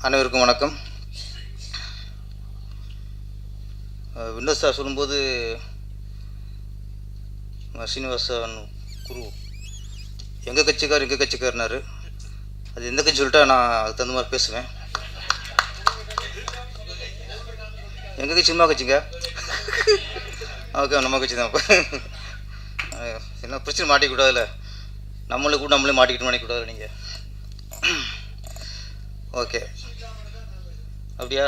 அனைவருக்கும் வணக்கம். Windows sir சொல்லும்போது சீனிவாசன் குரு எங்கள் கட்சிக்காரனாரு. அது எந்த கட்சி சொல்லிட்டா நான் அதுக்கு தகுந்த மாதிரி பேசுவேன். எங்கள் கட்சி சினிமா கட்சிங்க. ஓகே, நம்ம கட்சி தான். இப்போ என்ன பிரச்சனை மாட்டிக்கூடாதுல்ல, நம்மளை கூட நம்மளே மாட்டிக்கிட்டு மாட்டிக்கூடாது நீங்கள். ஓகே, அப்படியா?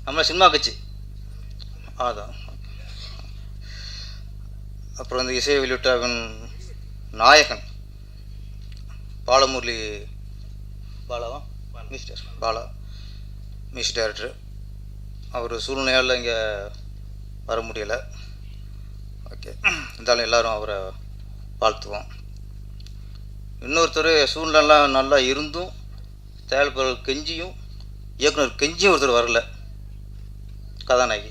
நம்மள சினிமா கட்சி அதான். அப்புறம் இந்த இசையை வெளியிட்டவன் நாயகன் பாலமுரளி பாலாவா பாலா மியூசிக் டைரக்டர். அவர் சூழ்நிலையால் இங்கே வர முடியலை. ஓகே, இருந்தாலும் எல்லோரும் அவரை வாழ்த்துவோம். இன்னொருத்தர் சூழ்நிலாம் நல்லா இருந்தும் தயாரிப்பாளர் கெஞ்சியும் இயக்குனர் கெஞ்சியும் ஒருத்தர் வரல, கதாநாயகி.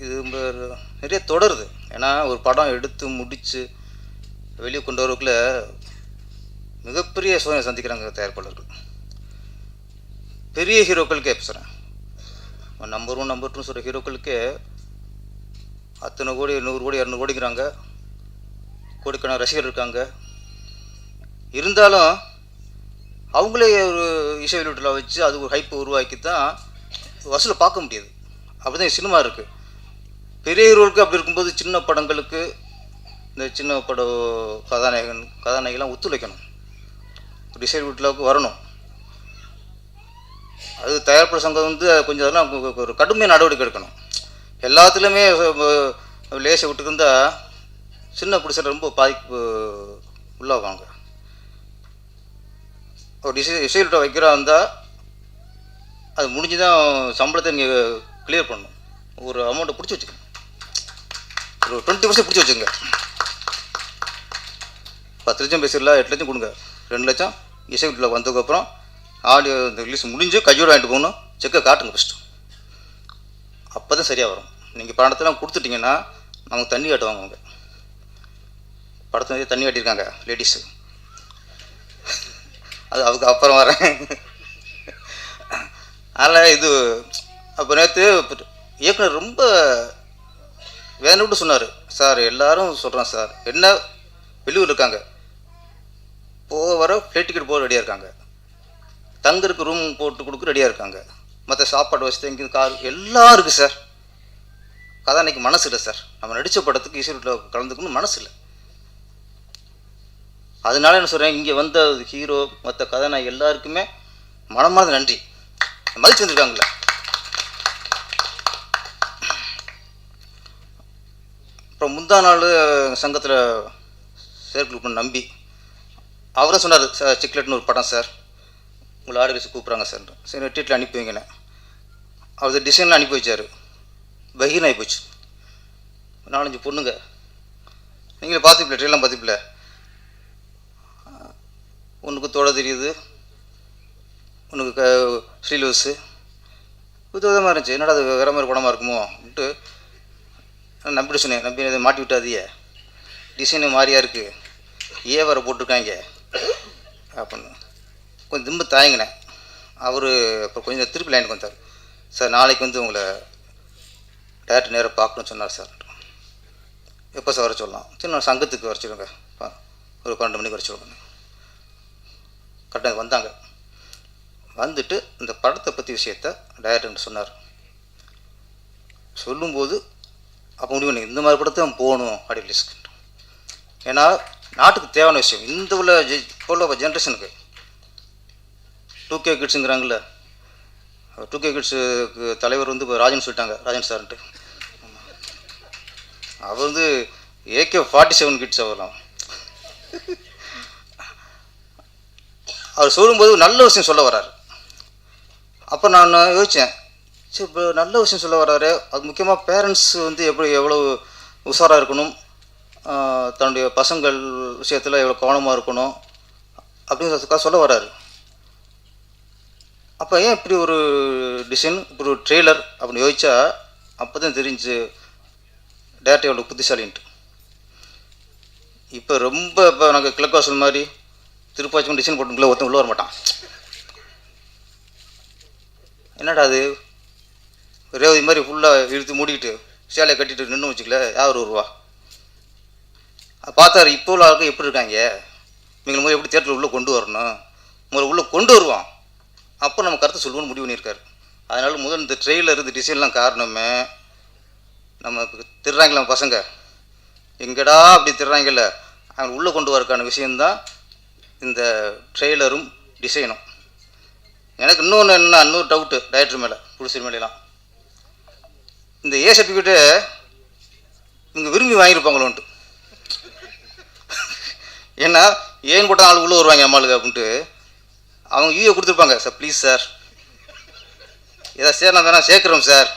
இது நிறைய தொடருது. ஏன்னா ஒரு படம் எடுத்து முடித்து வெளியே கொண்டு வரக்குள்ள மிகப்பெரிய சோதனை சந்திக்கிறாங்க தயாரிப்பாளர்கள். பெரிய ஹீரோக்களுக்கே பேசுகிறேன், நம்பர் 1 நம்பர் 2 சொல்கிற ஹீரோக்களுக்கே அத்தனை கோடி 100 கோடி 200 கோடிங்கிறாங்க. கோடிக்கான ரசிகர் இருக்காங்க. இருந்தாலும் அவங்களே ஒரு இசை வெளியீட்டில் வச்சு அது ஒரு ஹைப்பை உருவாக்கி தான் வசூலை பார்க்க முடியுது. அப்படி தான் சினிமா இருக்குது. பெரிய ஹீரோவுக்கு அப்படி இருக்கும்போது சின்ன படங்களுக்கு இந்த சின்ன பட கதாநாயகெல்லாம் ஒத்துழைக்கணும், ஒரு இசை வெளியீட்டில் வரணும். அது தயாரிப்பாளர் சங்கம் கொஞ்சம் அதெல்லாம் ஒரு கடுமையான நடவடிக்கை எடுக்கணும். எல்லாத்துலேயுமே லேசை விட்டுருந்தால் சின்ன பிடிச்ச ரொம்ப பாதிப்பு உள்ளாவாங்க. ஒரு இசைவிட்ட வைக்கிறா இருந்தால் அது முடிஞ்சு தான் சம்பளத்தை நீங்கள் கிளியர் பண்ணணும். ஒரு அமௌண்ட்டை பிடிச்சி வச்சுக்கணும், ஒரு 20% பிடிச்சி வச்சுங்க. 10 லட்சம் பேசிடலாம், 8 லட்சம் கொடுங்க, 2 லட்சம் இசைவிட்டில் வந்ததுக்கப்புறம் ஆடியோ இந்த ரிலீஸ் முடிஞ்சு கையோடு வாங்கிட்டு போகணும். செக்கை காட்டுங்க ஃபஸ்ட்டு, அப்போ தான் சரியாக வரும். நீங்கள் படத்தெல்லாம் கொடுத்துட்டிங்கன்னா நமக்கு தண்ணி காட்டுவாங்க. அவங்க படத்தை நிறைய தண்ணி காட்டியிருக்காங்க லேடிஸு, அது அதுக்கு அப்புறம் வரேன். அதனால் இது அப்போ நேற்று இயக்குனர் ரொம்ப வேதனை விட்டு சொன்னார். சார் எல்லோரும் சொல்கிறேன் சார், என்ன வெளியூர் இருக்காங்க, வர ஃப்ளைட் டிக்கெட் போக ரெடியாக இருக்காங்க, தங்கருக்கு ரூம் போட்டு கொடுக்க ரெடியாக இருக்காங்க, மற்ற சாப்பாடு வசதி இங்கே கார் எல்லாம் இருக்குது சார். கதாநாயகி மனசு இல்லை சார். நம்ம நடித்த படத்துக்கு இசை வீட்டில் கலந்துக்கணும் மனசு இல்லை. அதனால என்ன சொல்கிறேன், இங்கே வந்த ஹீரோ மற்ற கதாநாயகி எல்லாருக்குமே மனமார்ந்த நன்றி, மதிச்சு வந்துருக்காங்களே. அப்புறம் முந்தா நாள் சங்கத்தில் செயற்குழு நம்பி அவரும் சொன்னார், சார் சிக்லெட்னு ஒரு படம் சார், உங்களை ஆடியன்ஸ் கூப்பிட்றாங்க சார். சரி டீட்டில் அனுப்பி வைங்கண்ணே. அவர் டிசைன்லாம் அனுப்பி வச்சார். பகீர்னு ஆகி போச்சு. 4-5 பொண்ணுங்க, நீங்களே பார்த்துப்பில்ல, ட்ரெயிலாம் பார்த்துப்பில்ல, ஒன்றுக்கு தோட தெரியுது, ஒன்றுக்கு ஸ்ரீலூஸு, விதவிதமாக இருந்துச்சு. என்னடா அது வேறு மாதிரி படமாக இருக்குமோ அப்படின்ட்டு நம்பிட்டு சொன்னேன். நம்பி இதை மாட்டி விட்டாதிய, டிசைனு மாதிரியா இருக்குது, வேறு போட்டிருக்காங்க அப்படின்னு கொஞ்சம் திரும்ப தயங்கினேன். அவர் அப்புறம் கொஞ்சம் திருப்பி லைனுக்கு வந்தார். சார் நாளைக்கு உங்களை டேரக்டர் நேராக பார்க்கணும்னு சொன்னார் சார். எப்போ சார் வர சொல்லலாம்? சரி நான் சங்கத்துக்கு வர சொல்லுங்க, ஒரு 12 மணிக்கு வர சொல்லுங்க. கரெக்டாக வந்தாங்க. வந்துட்டு இந்த படத்தை பற்றி விஷயத்த டைரக்டர் சொன்னார். சொல்லும்போது அப்போ முடிவு பண்ணி இந்த மாதிரி படத்தை போகணும் ஆடியோ ரிலீஸ்க்கு. ஏன்னா நாட்டுக்கு தேவையான விஷயம். இந்த உள்ள ஜென்ரேஷனுக்கு 2K கிட்ஸுங்கிறாங்கள, 2K கிட்ஸுக்கு தலைவர் இப்போ ராஜன் சொல்லிட்டாங்க, ராஜன் சார்ன்ட்டு. அவர் AK-47 கிட்ஸ் அவர்லாம். அவர் சொல்லும்போது நல்ல விஷயம் சொல்ல வர்றாரு. அப்போ நான் யோசித்தேன், சரி இப்போ நல்ல விஷயம் சொல்ல வர்றாரு, அது முக்கியமாக பேரண்ட்ஸ் எவ்வளோ உஷாராக இருக்கணும், தன்னுடைய பசங்கள் விஷயத்தில் எவ்வளோ கவனமாக இருக்கணும் அப்படின்னு சொல்ல வர்றாரு. அப்போ ஏன் இப்படி ஒரு டிசைன், இப்படி ஒரு ட்ரெய்லர் அப்படின்னு யோசிச்சா அப்போ தான் தெரிஞ்சு டேரக்டர் எவ்வளோ புத்திசாலின்ட்டு. இப்போ ரொம்ப இப்போ நாங்கள் கிழக்கு வாசல் மாதிரி திருப்பாச்சி டிசைன் போட்டுக்குள்ளே ஒருத்தன் உள்ளே வர மாட்டான். என்னடா அது ரேவதி மாதிரி ஃபுல்லாக இழுத்து மூடிக்கிட்டு சேலையை கட்டிட்டு நின்று வச்சுக்கல, யார் வருவா? பார்த்தாரு இப்போ உள்ள ஆளுக்கு எப்படி இருக்காங்க, இவங்களை மாதிரி எப்படி தேட்டரில் உள்ளே கொண்டு வரணும், உங்களை உள்ளே கொண்டு வருவான், அப்போ நம்ம கருத்தை சொல்லுவோன்னு முடிவு பண்ணியிருக்காரு. அதனால் முதல் இந்த ட்ரெயிலர் இந்த டிசைன்லாம் காரணமே நம்ம திருறாங்களா பசங்க எங்கடா அப்படி திருறாங்கல்ல, அவங்க உள்ளே கொண்டு வரக்கான விஷயந்தான் இந்த ட்ரெய்லரும் டிசைனும். எனக்கு இன்னொன்று என்ன, இன்னொரு டவுட்டு டைரக்டர் மேலே, ப்ரொடியூசர் மேலாம், இந்த ஏ சர்டிஃபிகேட்டு இவங்க விரும்பி வாங்கியிருப்பாங்களோன்ட்டு. ஏன்னா ஏன் போட்டால் ஆள் உள்ளே வருவாங்க அம்மாளுக்கு அப்படின்ட்டு அவங்க யூஏ கொடுத்துருப்பாங்க. சார் ப்ளீஸ் சார் ஏதாவது சார் நான் வேணால் சேர்க்குறோம் சார்,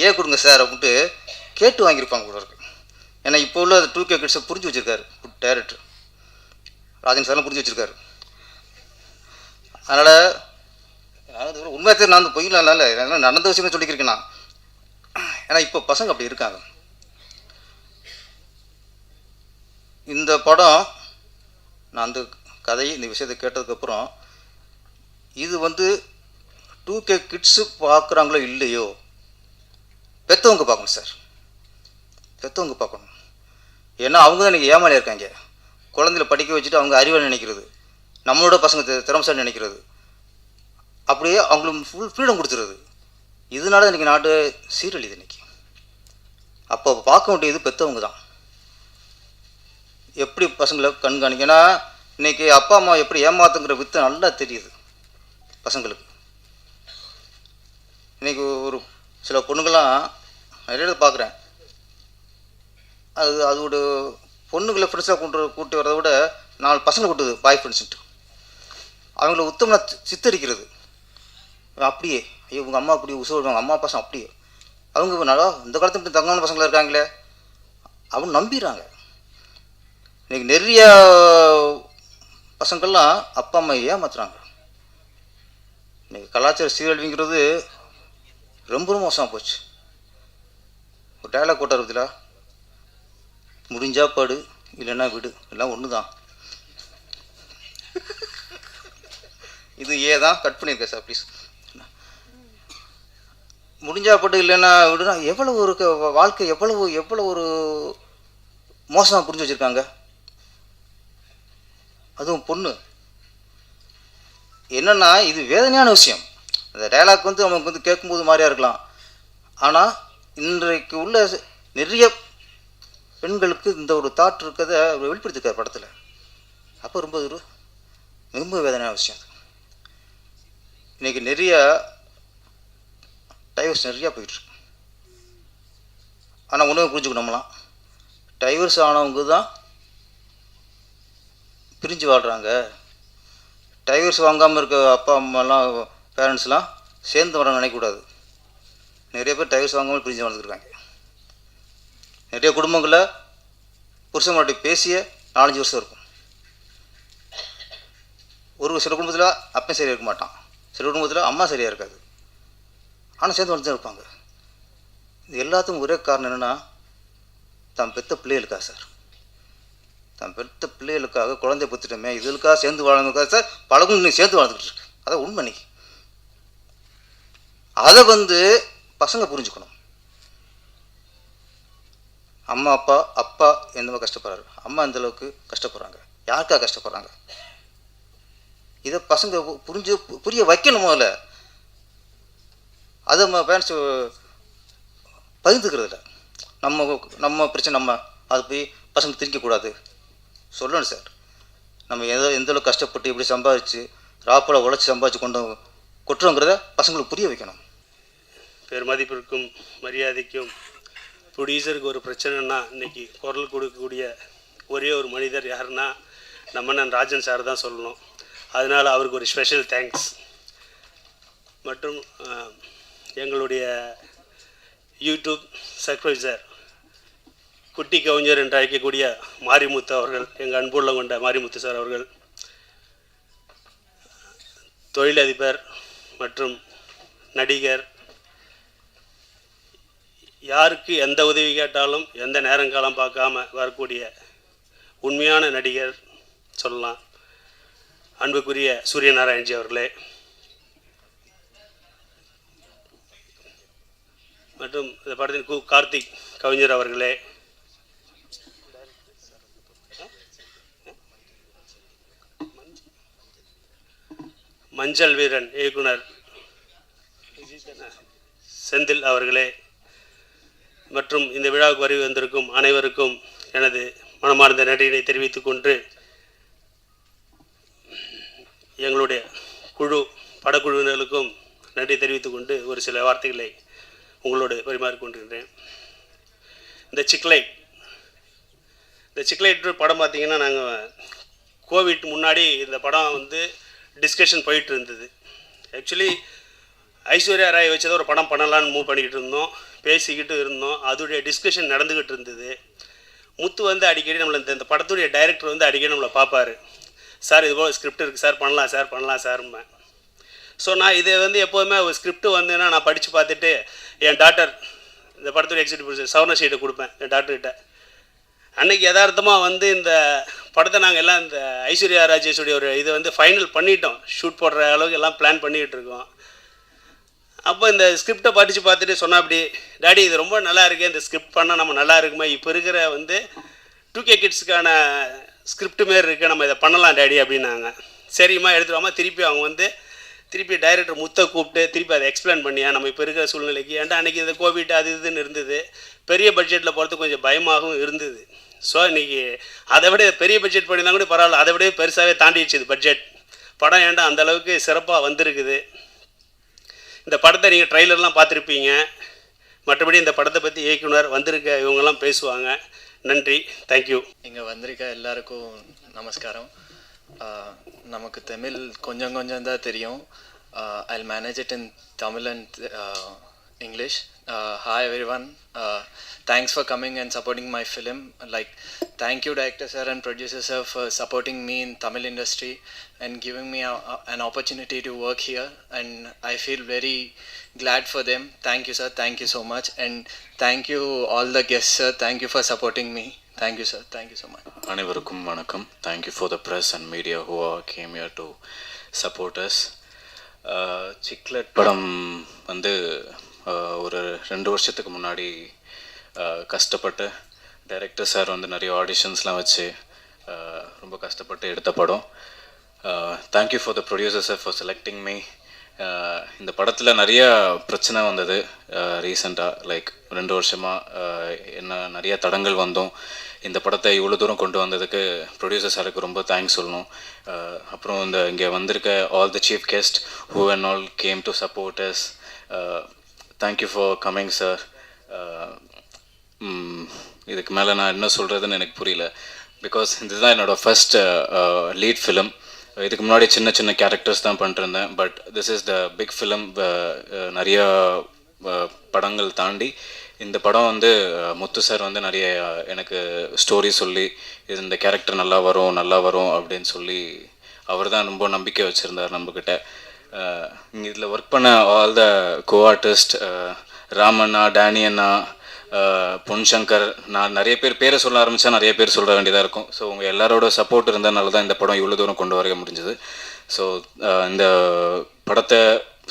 ஏ கொடுங்க சார் அப்படின்ட்டு கேட்டு வாங்கியிருப்பாங்க கூட இருக்கு. ஏன்னா இப்போ உள்ள 2K கிட்ஸை புரிஞ்சு வச்சுருக்காரு டைரக்டர் ராஜன் சார்லாம் புரிஞ்சு வச்சுருக்காரு. அதனால் உண்மையாக நான் வந்து பொய்யில்ல நடந்த விஷயமே சொல்லிக்கிறேன் நான். ஏன்னா இப்போ பசங்க அப்படி இருக்காங்க. இந்த படம் நான் அந்த கதை இந்த விஷயத்தை கேட்டதுக்கப்புறம் இது வந்து 2K கிட்ஸு பார்க்குறாங்களோ இல்லையோ, பெற்றவங்க பார்க்கணும் சார், பெற்றவங்க பார்க்கணும். ஏன்னா அவங்க தான் இன்றைக்கி ஏமாளியாக இருக்காங்க. குழந்தைல படிக்க வச்சுட்டு அவங்க அறிவாளி நினைக்கிறது, நம்மளோட பசங்க திறமைசாலி நினைக்கிறது, அப்படியே அவங்களுக்கு ஃபுல் ஃப்ரீடம் கொடுத்துருது. இதனால இன்றைக்கி நாட்டு சீரழிது இன்றைக்கி. அப்போ பார்க்க வேண்டியது பெற்றவங்க தான், எப்படி பசங்களை கண்காணிக்க. ஏன்னா இன்றைக்கி அப்பா அம்மா எப்படி ஏமாத்துங்கிற வித்து நல்லா தெரியுது பசங்களுக்கு. இன்றைக்கி ஒரு சில பொண்ணுங்கள்லாம் நிறைய பார்க்குறேன், அதோட பொண்ணுங்களை ஃப்ரெண்ட்ஸாக கூட்டி வரதை விட 4 பசங்களை கூட்டுது பாய் ஃப்ரெண்ட்ஸுன்ட்டு. அவங்கள உத்தமனாக சித்தரிக்கிறது. அப்படியே ஐயோ உங்கள் அம்மா அப்படி உசுவாங்க, அம்மா பசங்க அப்படியே அவங்க நல்லா இந்த காலத்து தங்கமான பசங்களாக இருக்காங்களே அவங்க நம்பிடுறாங்க. இன்றைக்கி நிறைய பசங்கள்லாம் அப்பா அம்மா ஏமாத்துறாங்க. இன்றைக்கி கலாச்சார சீரழிவுங்கிறது ரொம்ப ரொம்ப மோசமாக போச்சு. ஒரு டயலாக் போட்டார் பத்தில, முடிஞ்சா பாடு இல்லைன்னா விடு, எல்லாம் ஒன்று தான். இது தான் கட் பண்ணியிருக்கேன் சார் ப்ளீஸ். முடிஞ்சா பாடு இல்லைன்னா விடுனா எவ்வளோ ஒரு வாழ்க்கை எவ்வளோ ஒரு மோசமாக புரிஞ்சு வச்சுருக்காங்க. அதுவும் பொண்ணு என்னென்னா இது வேதனையான விஷயம். அந்த டைலாக் வந்து அவங்களுக்கு வந்து கேட்கும்போது மாதிரியா இருக்கலாம், ஆனால் இன்றைக்கு உள்ள நிறைய பெண்களுக்கு இந்த ஒரு தாட் இருக்கிறத வெளிப்படுத்திருக்கார் படத்தில். அப்போ ரொம்ப வேதனையான விஷயம் அது. இன்றைக்கி நிறைய டைவர்ஸ் நிறையா போயிட்டுருக்கு. ஆனால் உணவு புரிஞ்சுக்கணும்லாம் டைவர்ஸ் ஆனவங்க தான் பிரிஞ்சு வாழ்கிறாங்க. டைவர்ஸ் வாங்காமல் இருக்க அப்பா அம்மாலாம் பேரண்ட்ஸ்லாம் சேர்ந்து வர நினைக்கக்கூடாது. நிறைய பேர் டைவர்ஸ் வாங்காமல் பிரிஞ்சு வாழ்ந்துருக்காங்க. நிறைய குடும்பங்களில் புருஷன் முன்னாடி பேசிய 4-5 வருஷம் இருக்கும். ஒரு சில குடும்பத்தில் அப்பா சரியாக இருக்க மாட்டான், சில குடும்பத்தில் அம்மா சரியாக இருக்காது, ஆனால் சேர்ந்து வந்து தான் இருப்பாங்க. இது எல்லாத்துக்கும் ஒரே காரணம் என்னென்னா தான் பெற்ற பிள்ளைகளுக்காக சார், தான் பெற்ற பிள்ளைகளுக்காக குழந்தைய பெற்றுட்டோமே இதுக்காக சேர்ந்து வாழ்ந்துருக்கா சார். பல குடும்பம் சேர்ந்து வாழ்ந்துக்கிட்டு இருக்கு, அதான் உண்மை. இன்னைக்கு அதை வந்து பசங்க புரிஞ்சுக்கணும். அம்மா அப்பா எந்த மாதிரி கஷ்டப்படுறாரு, அம்மா எந்த அளவுக்கு கஷ்டப்படுறாங்க, யாருக்காக கஷ்டப்படுறாங்க, இதை பசங்க புரிய வைக்கணும். முதல்ல அதை நம்ம பேரண்ட்ஸ் பகிர்ந்துக்கிறது இல்லை. நம்ம பிரச்சனை அது போய் பசங்க திரிக்கக்கூடாது சொல்லணும் சார். நம்ம எந்த அளவுக்கு கஷ்டப்பட்டு இப்படி சம்பாதிச்சு ராப்போல உழைச்சி சம்பாதிச்சு கொட்டுறோங்கிறத பசங்களுக்கு புரிய வைக்கணும். பெருமதிப்பிற்கும் மரியாதைக்கும் ப்ரொடியூசருக்கு ஒரு பிரச்சனைனா இன்றைக்கி குரல் கொடுக்கக்கூடிய ஒரே ஒரு மனிதர் யாருன்னா நம்ம நான் ராஜன் சார் தான் சொல்லணும். அதனால் அவருக்கு ஒரு ஸ்பெஷல் தேங்க்ஸ். மற்றும் எங்களுடைய யூடியூப் சப்ஸ்கிரைபர் குட்டி கவிஞர் என்று அழைக்கக்கூடிய மாரிமுத்து அவர்கள், எங்கள் அன்புள்ள கொண்ட மாரிமுத்து சார் அவர்கள், தொழிலதிபர் மற்றும் நடிகர், யாருக்கு எந்த உதவி கேட்டாலும் எந்த நேரங்காலம் பார்க்காம வரக்கூடிய உண்மையான நடிகர் சொல்லலாம். அன்புக்குரிய சூரியநாராயணஜி அவர்களே மற்றும் இந்த படத்தின் கார்த்திக் கவிஞர் அவர்களே, மஞ்சள் வீரன் இயக்குனர் செந்தில் அவர்களே மற்றும் இந்த விழாவுக்கு வருகை வந்திருக்கும் அனைவருக்கும் எனது மனமார்ந்த நன்றியினை தெரிவித்துக் கொண்டு, எங்களுடைய படக்குழுவினர்களுக்கும் நன்றி தெரிவித்துக் கொண்டு ஒரு சில வார்த்தைகளை உங்களோடு பரிமாறிக்கொண்டிருக்கிறேன். இந்த சிக்லைட் படம் பார்த்திங்கன்னா, நாங்கள் கோவிட் முன்னாடி இந்த படம் வந்து டிஸ்கஷன் போயிட்டு இருந்தது. ஆக்சுவலி ஐஸ்வர்யா ராய் வச்சதை ஒரு படம் பண்ணலான்னு மூவ் பண்ணிக்கிட்டு இருந்தோம், பேசிக்கிட்டு இருந்தோம். அதோடைய டிஸ்கஷன் நடந்துக்கிட்டு இருந்தது. முத்து வந்து அடிக்கடி நம்மளை இந்த படத்துடைய டைரக்டர் வந்து அடிக்கடி நம்மளை பார்ப்பார். சார் இது போல் ஸ்கிரிப்ட் இருக்குது சார், பண்ணலாம் சார்ம்பேன். ஸோ நான் இதை வந்து எப்போதுமே ஒரு ஸ்கிரிப்ட் வந்துன்னா நான் படித்து பார்த்துட்டு என் டாக்டர், இந்த படத்துடைய எக்ஸிக்யூட்டிவ் ப்ரொடியூசர் சவர்ணஷீட்டை கொடுப்பேன் என் டாக்டர்கிட்ட. அன்றைக்கி யதார்த்தமாக வந்து இந்த படத்தை நாங்கள் எல்லாம் இந்த ஐஸ்வர்யா ராஜேஷுடைய ஒரு இதை வந்து ஃபைனல் பண்ணிட்டோம், ஷூட் போடுற அளவுக்கு எல்லாம் பிளான் பண்ணிக்கிட்டு இருக்கோம். அப்போ இந்த ஸ்கிரிப்டை படித்து பார்த்துட்டு சொன்னால், அப்படி டாடி இது ரொம்ப நல்லா இருக்குது, இந்த ஸ்கிரிப்ட் பண்ணால் நம்ம நல்லா இருக்குமா, இப்போ இருக்கிற வந்து 2K கிட்ஸுக்கான ஸ்கிரிப்ட் மாரி இருக்குது, நம்ம இதை பண்ணலாம் டாடி அப்படின்னாங்க. சரிம்மா எடுத்துருவாமா. திருப்பி டைரக்டர் முத்தை கூப்பிட்டு திருப்பி அதை எக்ஸ்பிளைன் பண்ணியா நம்ம இப்போ இருக்கிற சூழ்நிலைக்கு. ஏன்டா அன்றைக்கி இந்த கோவிட் அது இதுன்னு இருந்தது, பெரிய பட்ஜெட்டில் போகிறதுக்கு கொஞ்சம் பயமாகவும் இருந்தது. ஸோ இன்றைக்கி அதை விட பெரிய பட்ஜெட் பண்ணியிருந்தால் கூட பரவாயில்ல, அதை விட பெருசாகவே தாண்டிடுச்சு பட்ஜெட். படம் ஏன்டா அந்தளவுக்கு சிறப்பாக வந்திருக்குது. இந்த படத்தை நீங்கள் ட்ரைலர்லாம் பார்த்துருப்பீங்க. மற்றபடி இந்த படத்தை பற்றி இயக்குனர் வந்திருக்க இவங்கெல்லாம் பேசுவாங்க. நன்றி, தேங்க்யூ. இங்கே வந்திருக்க எல்லாருக்கும் நமஸ்காரம். நமக்கு தமிழ் கொஞ்சம் தான் தெரியும். I'll manage it in Tamil and English. Hi everyone. Thanks for coming and supporting my film. Like, thank you director sir and producer sir for supporting me in Tamil industry and giving me an opportunity to work here, and I feel very glad for them. Thank you sir, thank you so much, and thank you all the guests sir, thank you for supporting me. Thank you sir, thank you so much. அனைவருக்கும் வணக்கம். Thank you for the press and media who came here to support us. Cichlid படம் வந்து ஒரு 2 வருஷத்துக்கு முன்னாடி கஷ்டப்பட்டு director sir வந்து நிறைய ஆடிஷன்ஸ்லாம் வச்சு ரொம்ப கஷ்டப்பட்டு எடுத்த படம். Thank you for the producer sir for selecting me. இந்த படத்தில் நிறைய பிரச்சனை வந்தது ரீசெண்டாக, லைக் 2 வருஷமாக என்ன நிறைய தடங்கள் வந்தோம். இந்த படத்தை இவ்வளோ தூரம் கொண்டு வந்ததுக்கு ப்ரொடியூசர் சாருக்கு ரொம்ப தேங்க்ஸ் சொல்லணும். அப்புறம் இங்கே வந்திருக்க all the chief guest who and all came to support us. Thank you for coming sir. இதுக்கு மேலே நான் என்ன சொல்கிறதுன்னு எனக்கு புரியல. பிகாஸ் இதுதான் என்னோடய ஃபஸ்ட் லீட் ஃபிலிம். இதுக்கு முன்னாடி சின்ன கேரக்டர்ஸ் தான் பண்ணிட்டுருந்தேன். But this is the big film. நிறைய படங்கள் தாண்டி இந்த படம் வந்து முத்து சார் வந்து நிறைய எனக்கு ஸ்டோரி சொல்லி இந்த கேரக்டர் நல்லா வரும் அப்படின்னு சொல்லி அவர் தான் ரொம்ப நம்பிக்கை வச்சுருந்தார் நம்மக்கிட்ட. இதில் ஒர்க் பண்ண all the co artist Ramanna, Danny அண்ணா, பொன் சங்கர், நான் நிறைய பேரை சொல்ல ஆரம்பித்தா நிறைய பேர் சொல்ல வேண்டியதாக இருக்கும். ஸோ உங்கள் எல்லாரோட சப்போர்ட் இருந்ததுனால தான் இந்த படம் இவ்வளோ தூரம் கொண்டு வர முடிஞ்சது. ஸோ இந்த படத்தை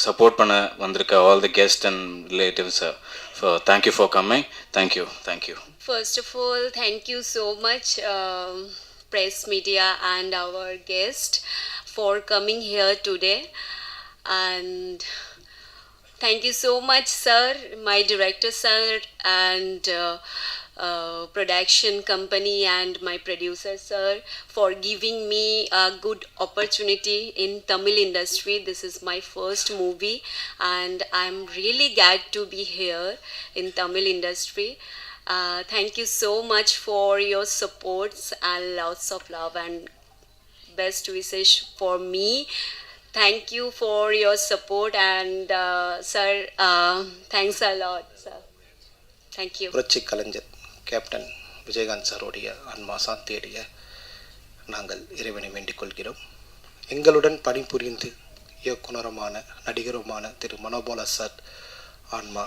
சப்போர்ட் பண்ண வந்திருக்க all the guest and relatives, thank you for coming. Thank you. First of all, thank you so much press media and our guest for coming here today, and thank you so much sir, my director sir, and production company and my producer sir for giving me a good opportunity in Tamil industry. This is my first movie and I'm really glad to be here in Tamil industry. Thank you so much for your supports and lots of love and best wishes for me. Thank you for your support and sir, thanks a lot sir. Thank you. புரட்சி கலைஞர் captain Vijayakanth சாரோடைய ஆன்மா சாந்தி அடைய நாங்கள் இறைவனை வேண்டிக் கொள்கிறோம். எங்களுடன் பணிபுரிந்து இயக்குனருமான நடிகருமான திரு Manobala sir ஆன்மா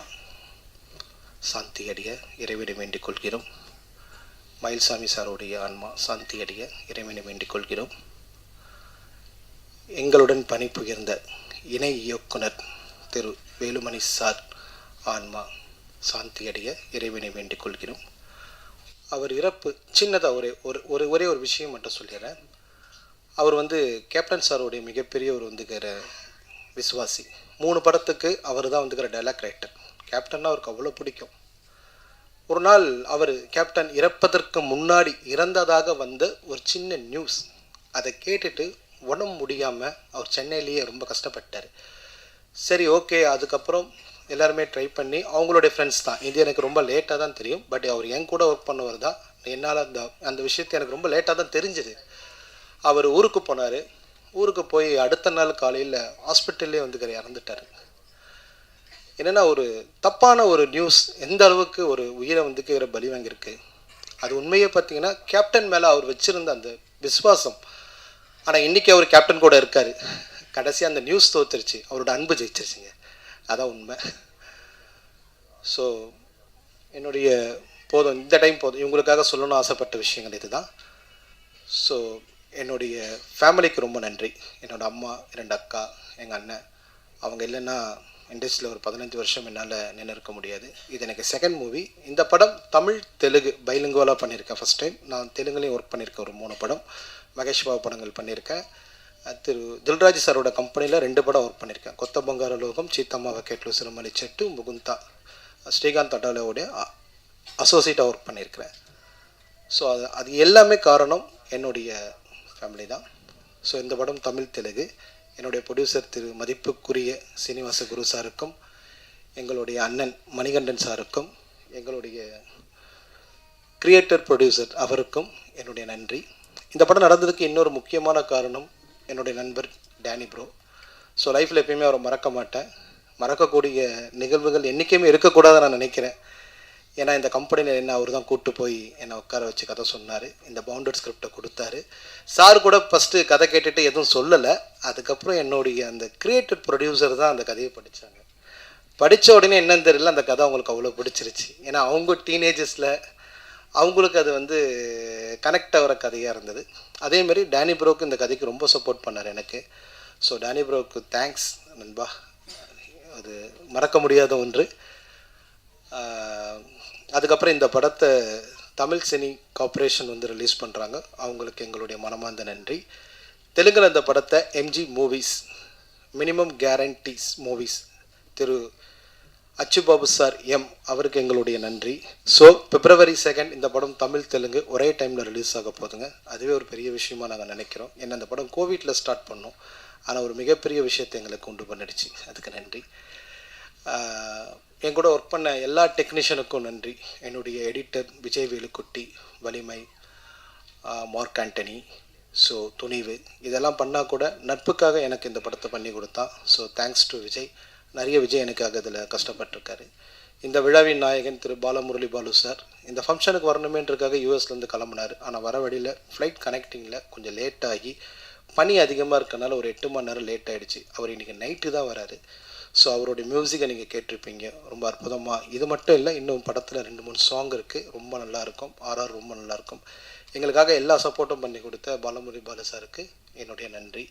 சாந்தி அடைய இறைவனை வேண்டிக் கொள்கிறோம். மயில்சாமி சாரோடைய ஆன்மா சாந்தி அடைய இறைவனை வேண்டிக் கொள்கிறோம். எங்களுடன் பணிபுரிந்த இணை இயக்குனர் திரு வேலுமணி சார் ஆன்மா சாந்தியடைய இறைவனை வேண்டிக் கொள்கிறோம். அவர் இறப்பு சின்னதாக ஒரே ஒரு விஷயம் மட்டும் சொல்லிடுறேன். அவர் கேப்டன் சாரோடைய மிகப்பெரிய ஒரு விசுவாசி. 3 படத்துக்கு அவர் தான் டைலாக் ரைட்டர். கேப்டன்னா அவருக்கு அவ்வளோ பிடிக்கும். ஒரு நாள் அவர் கேப்டன் இறப்பதற்கு முன்னாடி இறந்ததாக வந்த ஒரு சின்ன நியூஸ், அதை கேட்டுட்டு உடம்பு முடியாமல் அவர் சென்னையிலேயே ரொம்ப கஷ்டப்பட்டார். சரி, ஓகே. அதுக்கப்புறம் எல்லாருமே ட்ரை பண்ணி அவங்களுடைய ஃப்ரெண்ட்ஸ் தான். இது எனக்கு ரொம்ப லேட்டாக தான் தெரியும். பட் அவர் என் கூட ஒர்க் பண்ணவர் தான். என்னால் அந்த விஷயத்தை எனக்கு ரொம்ப லேட்டாக தான் தெரிஞ்சுது. அவர் ஊருக்கு போனார். ஊருக்கு போய் அடுத்த நாள் காலையில் ஹாஸ்பிட்டல்லே இறந்துட்டார். என்னென்னா, ஒரு தப்பான ஒரு நியூஸ் எந்த அளவுக்கு ஒரு உயிரை இவரை பலி வாங்கியிருக்கு. அது உண்மையே பார்த்தீங்கன்னா கேப்டன் மேலே அவர் வச்சுருந்த அந்த விசுவாசம். ஆனால் இன்றைக்கி அவர் கேப்டன் கூட இருக்கார். கடைசியாக அந்த நியூஸ் தோத்துருச்சு, அவரோட அன்பு ஜெயிச்சிருச்சுங்க. அதான் உண்மை. ஸோ என்னுடைய இந்த டைம் போதும். இவங்களுக்காக சொல்லணும்னு ஆசைப்பட்ட விஷயங்கள் இது தான். ஸோ என்னுடைய ஃபேமிலிக்கு ரொம்ப நன்றி. என்னோடய அம்மா, 2 அக்கா, எங்கள் அண்ணன், அவங்க இல்லைன்னா இண்டஸ்ட்ரியில் ஒரு 15 வருஷம் என்னால் நின்று இருக்க முடியாது. இது எனக்கு செகண்ட் மூவி. இந்த படம் தமிழ் தெலுங்கு பைலிங்குவலாக பண்ணியிருக்கேன். First time. நான் தெலுங்குலேயும் ஒர்க் பண்ணியிருக்கேன். ஒரு 3 படம் மகேஷ் பாபு படங்கள் பண்ணியிருக்கேன். திரு தில்ராஜ் சாரோட கம்பெனியில் 2 படம் ஒர்க் பண்ணியிருக்கேன். கொத்த பங்கார லோகம், சீத்தம்மா வக்கெட்லு சிறுமலி செட்டு, முகுந்தா, ஸ்ரீகாந்த் அடாலோடைய அசோசியேட்டாக ஒர்க் பண்ணியிருக்கிறேன். ஸோ அது எல்லாமே காரணம் என்னுடைய ஃபேமிலி தான். ஸோ இந்த படம் தமிழ் தெலுங்கு. என்னுடைய ப்ரொடியூசர் திரு மதிப்புக்குரிய சீனிவாச குரு சாருக்கும், எங்களுடைய அண்ணன் மணிகண்டன் சாருக்கும், எங்களுடைய கிரியேட்டர் ப்ரொடியூசர் அவருக்கும் என்னுடைய நன்றி. இந்த படம் நடந்ததுக்கு இன்னொரு முக்கியமான காரணம் என்னுடைய நண்பர் டேனி ப்ரோ. ஸோ லைஃப்பில் எப்பயுமே அவரை மறக்க மாட்டேன். மறக்கக்கூடிய நிகழ்வுகள் என்றைக்குமே இருக்கக்கூடாதுன்னு நான் நினைக்கிறேன். ஏன்னா இந்த கம்பெனியில் என்ன அவர் தான் கூப்பிட்டு போய் என்னை உட்கார வச்சு கதை சொன்னார். இந்த பவுண்டட் ஸ்கிரிப்டை கொடுத்தாரு. சார் கூட ஃபஸ்ட்டு கதை கேட்டுட்டு எதுவும் சொல்லலை. அதுக்கப்புறம் என்னுடைய அந்த கிரியேட்டர் ப்ரொடியூசர் தான் அந்த கதையை படித்தாங்க. படித்த உடனே என்னன்னு தெரியல, அந்த கதை அவங்களுக்கு அவ்வளோ பிடிச்சிருச்சு. ஏன்னா அவங்க டீனேஜஸில் அவங்களுக்கு அது கனெக்ட் ஆகிற கதையாக இருந்தது. அதேமாரி டேனி ப்ரோக்கு இந்த கதைக்கு ரொம்ப சப்போர்ட் பண்ணார் எனக்கு. ஸோ டேனி ப்ரோக்கு தேங்க்ஸ் நண்பா. அது மறக்க முடியாத ஒன்று. அதுக்கப்புறம் இந்த படத்தை தமிழ் சினி கார்ப்பரேஷன் ரிலீஸ் பண்ணுறாங்க. அவங்களுக்கு எங்களுடைய மனமார்ந்த நன்றி. தெலுங்கில் இந்த படத்தை MG movies, minimum guarantees movies, Thiru Achubabu sir அவருக்கு எங்களுடைய நன்றி. ஸோ February 2 இந்த படம் தமிழ் தெலுங்கு ஒரே டைமில் ரிலீஸ் ஆக போதுங்க. அதுவே ஒரு பெரிய விஷயமாக நாங்கள் நினைக்கிறோம். ஏன்னா அந்த படம் கோவிட்டில் ஸ்டார்ட் பண்ணோம். ஆனால் ஒரு மிகப்பெரிய விஷயத்தை எங்களுக்கு கொண்டு பண்ணிடுச்சு. அதுக்கு நன்றி. என் கூட ஒர்க் பண்ண எல்லா டெக்னீஷியனுக்கும் நன்றி. என்னுடைய எடிட்டர் விஜய் வேலுக்குட்டி, வலிமை, மார்க் ஆண்டனி, ஸோ துணிவு, இதெல்லாம் பண்ணால் கூட நட்புக்காக எனக்கு இந்த படத்தை பண்ணி கொடுத்தான். So thanks to Vijay. நிறைய விஜய் எனக்காக இதில் கஷ்டப்பட்டிருக்காரு. இந்த விழாவின் நாயகன் திரு பாலமுரளி பாலு சார் இந்த ஃபங்க்ஷனுக்கு வரணுமேன்றதுக்காக யூஎஸ்லேருந்து கிளம்புனார். ஆனால் வர வழியில் ஃப்ளைட் கனெக்டிங்கில் கொஞ்சம் லேட் ஆகி பனி அதிகமாக இருக்கனால ஒரு 8 மணி நேரம் லேட் ஆகிடுச்சு. அவர் இன்றைக்கி நைட்டு தான் வராரு. ஸோ அவருடைய மியூசிக்கை நீங்கள் கேட்டிருப்பீங்க. ரொம்ப அற்புதமாக. இது மட்டும் இல்லை, இன்னும் படத்தில் 2-3 சாங் இருக்குது. ரொம்ப நல்லாயிருக்கும். ஆர்ஆர் ரொம்ப நல்லாயிருக்கும். எங்களுக்காக எல்லா சப்போர்ட்டும் பண்ணி கொடுத்த பாலமுரளி பாலு சாருக்கு என்னுடைய நன்றி.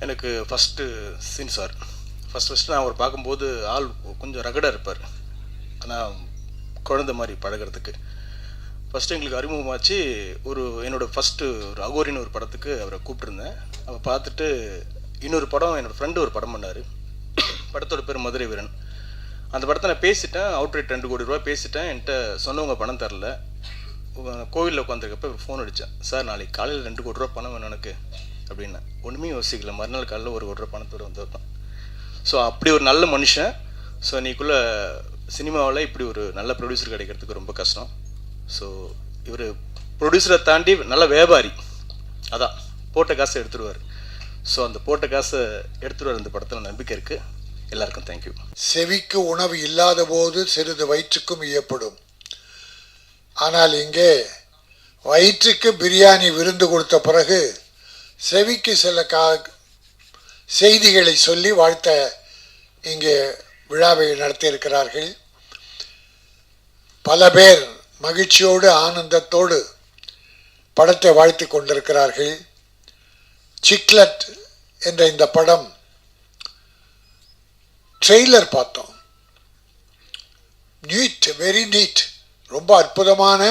எனக்கு ஃபஸ்ட்டு சீன் சார். ஃபஸ்ட்டு நான் அவர் பார்க்கும்போது ஆள் கொஞ்சம் ரகடாக இருப்பார். ஆனால் குழந்தை மாதிரி பழகிறதுக்கு ஃபஸ்ட்டு எங்களுக்கு அறிமுகமாச்சு. என்னோடய ஃபஸ்ட்டு ஒரு அகோரின்னு ஒரு படத்துக்கு அவரை கூப்பிட்டுருந்தேன். அவர் பார்த்துட்டு இன்னொரு படம் என்னோடய ஃப்ரெண்டு ஒரு படம் பண்ணார். படத்தோட பேர் மதுரை வீரன். அந்த படத்தை நான் பேசிட்டேன். அவுட்ரேட் 2 கோடி ரூபா பேசிட்டேன். என்கிட்ட சொன்னவங்க பணம் தரல. கோவிலில் உட்காந்துருக்கப்ப ஃபோன் அடித்தேன். சார் நாளைக்கு காலையில் 2 கோடி ரூபா பணம் வேணும் எனக்கு அப்படின்னா. ஒன்றுமே யோசிக்கல. மறுநாள் காலையில் 1 கோடி ரூபா பணத்தோடு வந்துருப்பேன். ஸோ அப்படி ஒரு நல்ல மனுஷன். ஸோ இன்னைக்குள்ள சினிமாவில் இப்படி ஒரு நல்ல ப்ரொடியூசர் கிடைக்கிறதுக்கு ரொம்ப கஷ்டம். ஸோ இவர் ப்ரொடியூசரை தாண்டி நல்ல வியாபாரி. அதான் போட்ட காசை எடுத்துடுவார். ஸோ அந்த போட்ட காசை எடுத்துடுவார். இந்த படத்தில் நம்பிக்கை இருக்குது. எல்லாருக்கும் தேங்க்யூ. செவிக்கு உணவு இல்லாத போது சிறிது வயிற்றுக்கும் இயப்படும். ஆனால் இங்கே வயிற்றுக்கு பிரியாணி விருந்து கொடுத்த பிறகு செவிக்கு சில செய்திகளை சொல்லி வாழ்த்த இங்கே விழாவை நடத்தியிருக்கிறார்கள். பல பேர் மகிழ்ச்சியோடு ஆனந்தத்தோடு படத்தை வாழ்த்தி கொண்டிருக்கிறார்கள். சிக்லட் என்ற இந்த படம் ட்ரெய்லர் பார்த்தோம். நீட், வெரி நீட், ரொம்ப அற்புதமான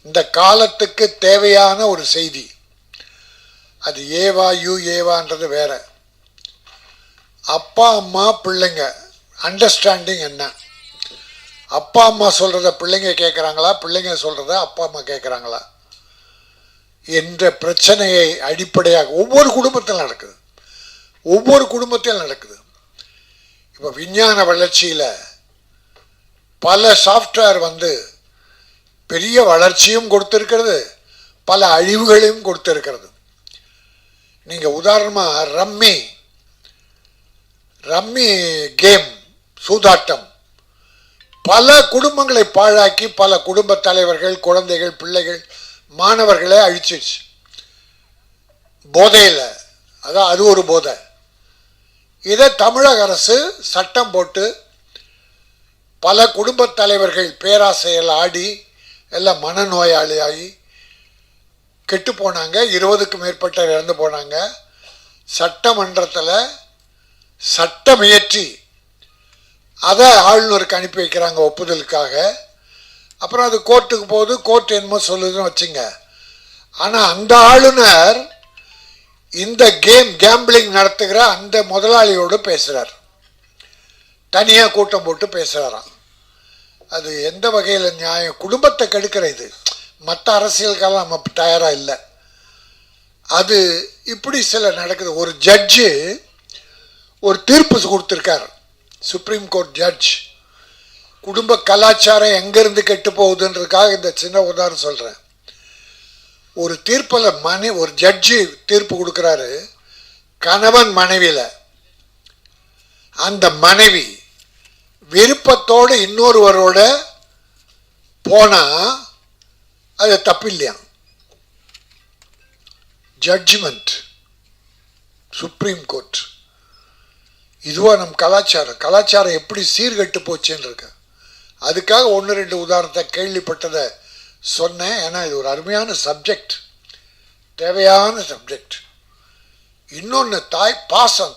இந்த காலத்துக்கு தேவையான ஒரு செய்தி. அது ஏவா யூ ஏவான்றது வேற. அப்பா அம்மா பிள்ளைங்க அண்டர்ஸ்டாண்டிங் என்ன? அப்பா அம்மா சொல்கிறத பிள்ளைங்க கேட்குறாங்களா, பிள்ளைங்க சொல்கிறத அப்பா அம்மா கேட்குறாங்களா என்ற பிரச்சனையை அடிப்படையாக ஒவ்வொரு குடும்பத்தில் நடக்குது. ஒவ்வொரு குடும்பத்தில் நடக்குது. இப்போ விஞ்ஞான வளர்ச்சியில் பல சாஃப்ட்வேர் வந்து பெரிய வளர்ச்சியும் கொடுத்துருக்கிறது, பல அழிவுகளையும் கொடுத்துருக்கிறது. நீங்கள் உதாரணமாக ரம்மி கேம், சூதாட்டம் பல குடும்பங்களை பாழாக்கி பல குடும்ப தலைவர்கள், குழந்தைகள், பிள்ளைகள், மாணவர்களை அழிச்சிடுச்சு. போதையில், அதான் அது ஒரு போதை. இதை தமிழக அரசு சட்டம் போட்டு பல குடும்ப தலைவர்கள் பேராசையில் ஆடி எல்லாம் மனநோயாளியாகி கெட்டு போனாங்க. 20க்கும் மேற்பட்ட இறந்து போனாங்க. சட்டமன்றத்தில் சட்டம் இயற்றி அதை ஆளுநருக்கு அனுப்பி வைக்கிறாங்க ஒப்புதலுக்காக. அப்புறம் அது கோர்ட்டுக்கு போகுது, கோர்ட் என்னமோ சொல்லுதுன்னு வச்சுங்க. ஆனால் அந்த ஆளுநர் இந்த கேம்பிளிங் நடத்துகிற அந்த முதலாளியோடு பேசுகிறார், தனியாக கூட்டம் போட்டு பேசுகிறாராம். அது எந்த வகையில் நியாயம்? குடும்பத்தை கெடுக்கிற இது. மற்ற அரசியலுக்கெல்லாம் நம்ம தயாராக இல்லை. அது இப்படி சில நடக்குது. ஒரு ஜட்ஜு ஒரு தீர்ப்பு கொடுத்துருக்கார், சுப்ரீம் கோர்ட் ஜட்ஜ். குடும்ப கலாச்சாரம் எங்கேருந்து கெட்டு போகுதுன்றதுக்காக இந்த சின்ன உதாரணம் சொல்கிறேன். ஒரு தீர்ப்பில் ஒரு ஜட்ஜு தீர்ப்பு கொடுக்குறாரு கணவன் மனைவியில். அந்த மனைவி விருப்பத்தோடு இன்னொருவரோட போனால் அது தப்பு இல்லையா? Judgement supreme court. இதுவாக நம் கலாச்சாரம் எப்படி சீர்கட்டு போச்சுன்னு இருக்கு. அதுக்காக 1-2 உதாரணத்தை கேள்விப்பட்டதை சொன்னேன். ஏன்னா இது ஒரு அருமையான சப்ஜெக்ட், தேவையான சப்ஜெக்ட். இன்னொன்று தாய் பாசம்